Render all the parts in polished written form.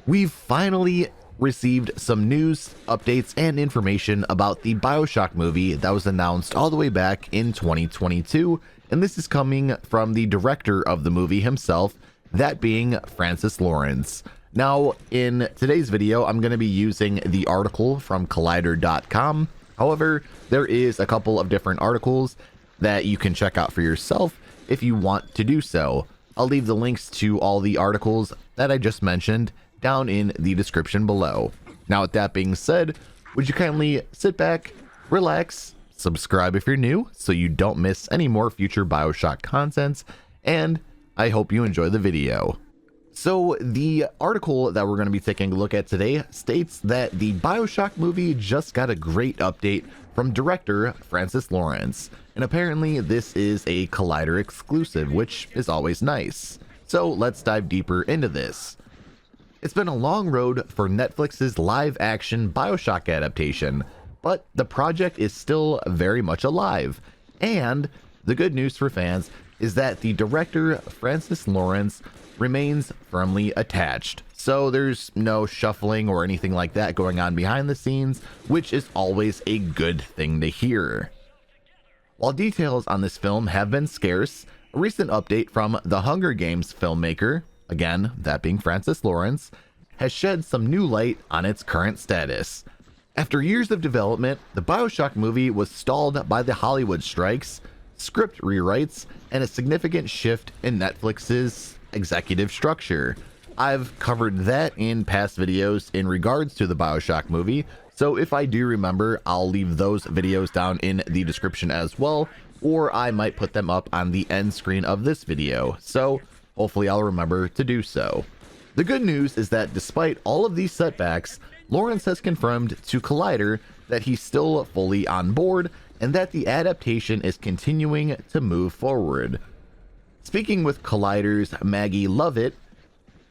We've finally received some news, updates, and information about the Bioshock movie that was announced all the way back in 2022, and this is coming from the director of the movie himself, that being Francis Lawrence. Now, in today's video, I'm going to be using the article from Collider.com. However, there is a couple of different articles that you can check out for yourself if you want to do so. I'll leave the links to all the articles that I just mentioned down in the description below. Now, with that being said, would you kindly sit back, relax, subscribe if you're new so you don't miss any more future Bioshock content, and I hope you enjoy the video. So the article that we're going to be taking a look at today states that the Bioshock movie just got a great update from director Francis Lawrence, and apparently this is a Collider exclusive, which is always nice. So let's dive deeper into this. It's been a long road for Netflix's live-action Bioshock adaptation, but the project is still very much alive, and the good news for fans is that the director Francis Lawrence remains firmly attached, so there's no shuffling or anything like that going on behind the scenes, which is always a good thing to hear. While details on this film have been scarce, a recent update from the Hunger Games filmmaker, again, that being Francis Lawrence, has shed some new light on its current status. After years of development, the Bioshock movie was stalled by the Hollywood strikes, script rewrites, and a significant shift in Netflix's executive structure. I've covered that in past videos in regards to the Bioshock movie, so if I do remember, I'll leave those videos down in the description as well, or I might put them up on the end screen of this video, so hopefully I'll remember to do so. The good news is that despite all of these setbacks, Lawrence has confirmed to Collider that he's still fully on board and that the adaptation is continuing to move forward. Speaking with Collider's Maggie Lovett,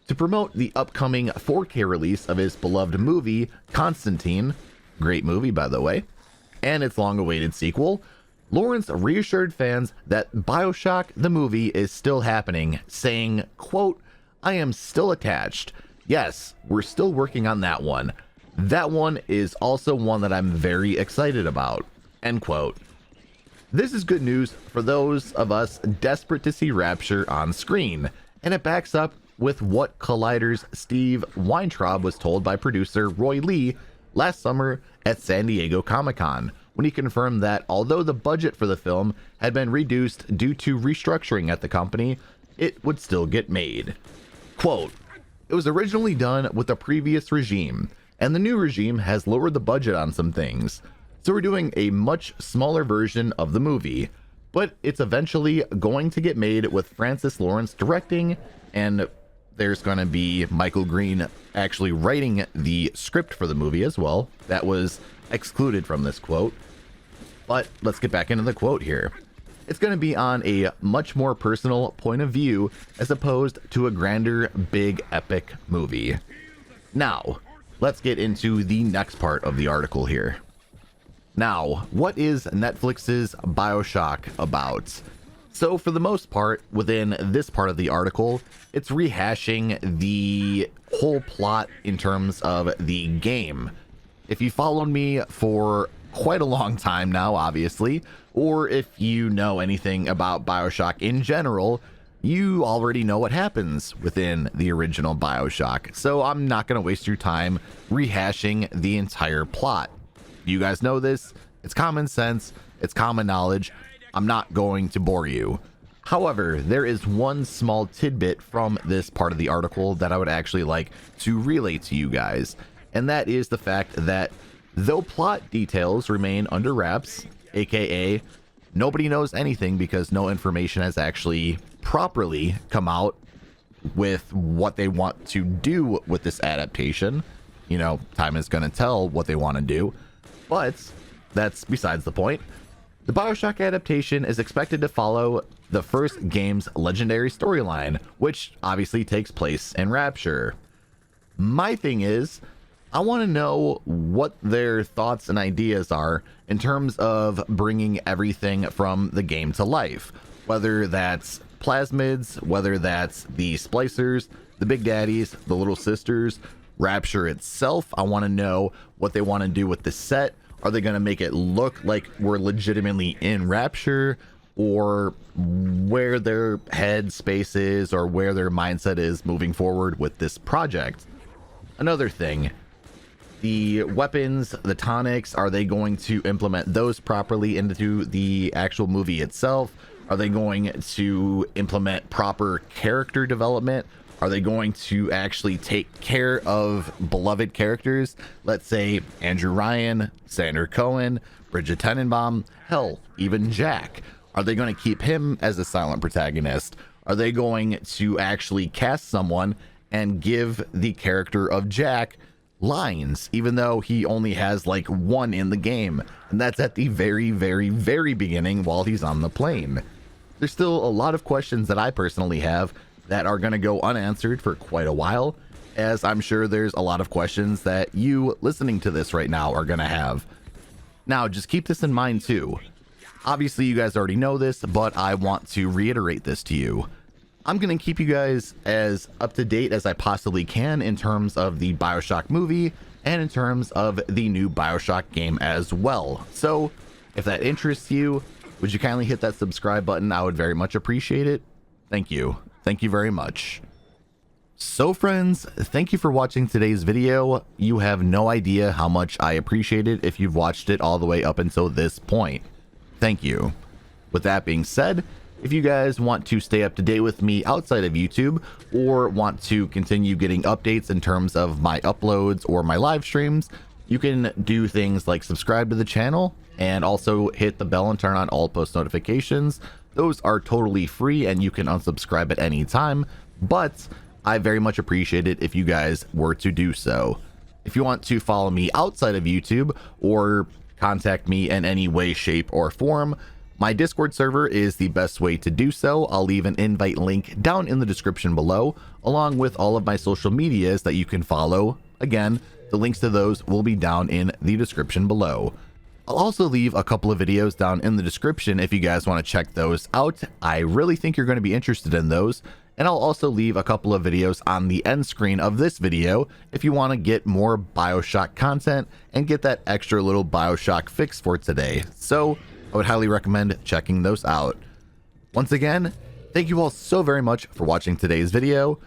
to promote the upcoming 4K release of his beloved movie, Constantine, great movie by the way, and its long-awaited sequel, Lawrence reassured fans that Bioshock the movie is still happening, saying, quote, "I am still attached. Yes, we're still working on that one. That one is also one that I'm very excited about," end quote. This is good news for those of us desperate to see Rapture on screen, and it backs up with what Collider's Steve Weintraub was told by producer Roy Lee last summer at San Diego Comic-Con, when he confirmed that although the budget for the film had been reduced due to restructuring at the company, it would still get made. Quote, "It was originally done with the previous regime, and the new regime has lowered the budget on some things. So we're doing a much smaller version of the movie, but it's eventually going to get made with Francis Lawrence directing, and there's going to be Michael Green actually writing the script for the movie as well." That was excluded from this quote. But let's get back into the quote here. "It's going to be on a much more personal point of view as opposed to a grander, big, epic movie." Now, let's get into the next part of the article here. Now, what is Netflix's Bioshock about? So for the most part, within this part of the article, it's rehashing the whole plot in terms of the game. If you followed me for quite a long time now, obviously, or if you know anything about Bioshock in general, you already know what happens within the original Bioshock. So I'm not going to waste your time rehashing the entire plot. You guys know this. It's common sense. It's common knowledge. I'm not going to bore you. However, there is one small tidbit from this part of the article that I would actually like to relay to you guys, and that is the fact that though plot details remain under wraps, aka nobody knows anything because no information has actually properly come out with what they want to do with this adaptation. You know, time is going to tell what they want to do, but that's besides the point. The Bioshock adaptation is expected to follow the first game's legendary storyline, which obviously takes place in Rapture. My thing is, I want to know what their thoughts and ideas are in terms of bringing everything from the game to life, whether that's plasmids, whether that's the splicers, the big daddies, the little sisters, Rapture itself. I want to know what they want to do with the set. Are they going to make it look like we're legitimately in Rapture, or where their head space is, or where their mindset is moving forward with this project? Another thing, the weapons, the tonics, are they going to implement those properly into the actual movie itself? Are they going to implement proper character development? Are they going to actually take care of beloved characters? Let's say Andrew Ryan, Sander Cohen, Bridget Tenenbaum, hell, even Jack. Are they going to keep him as a silent protagonist? Are they going to actually cast someone and give the character of Jack lines, even though he only has like one in the game? And that's at the very, very, very beginning while he's on the plane. There's still a lot of questions that I personally have that are going to go unanswered for quite a while, as I'm sure there's a lot of questions that you listening to this right now are going to have. Now, just keep this in mind too. Obviously, you guys already know this, but I want to reiterate this to you. I'm going to keep you guys as up to date as I possibly can in terms of the Bioshock movie and in terms of the new Bioshock game as well. So if that interests you, would you kindly hit that subscribe button? I would very much appreciate it. Thank you. Thank you very much. So friends, thank you for watching today's video. You have no idea how much I appreciate it if you've watched it all the way up until this point. Thank you. With that being said, if you guys want to stay up to date with me outside of YouTube, or want to continue getting updates in terms of my uploads or my live streams, you can do things like subscribe to the channel and also hit the bell and turn on all post notifications. Those are totally free and you can unsubscribe at any time, but I very much appreciate it if you guys were to do so. If you want to follow me outside of YouTube or contact me in any way, shape, or form, my Discord server is the best way to do so. I'll leave an invite link down in the description below, along with all of my social medias that you can follow. Again, the links to those will be down in the description below. I'll also leave a couple of videos down in the description if you guys want to check those out. I really think you're going to be interested in those. And I'll also leave a couple of videos on the end screen of this video if you want to get more Bioshock content and get that extra little Bioshock fix for today. So I would highly recommend checking those out. Once again, thank you all so very much for watching today's video.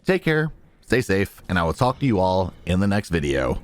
Take care, stay safe, and I will talk to you all in the next video.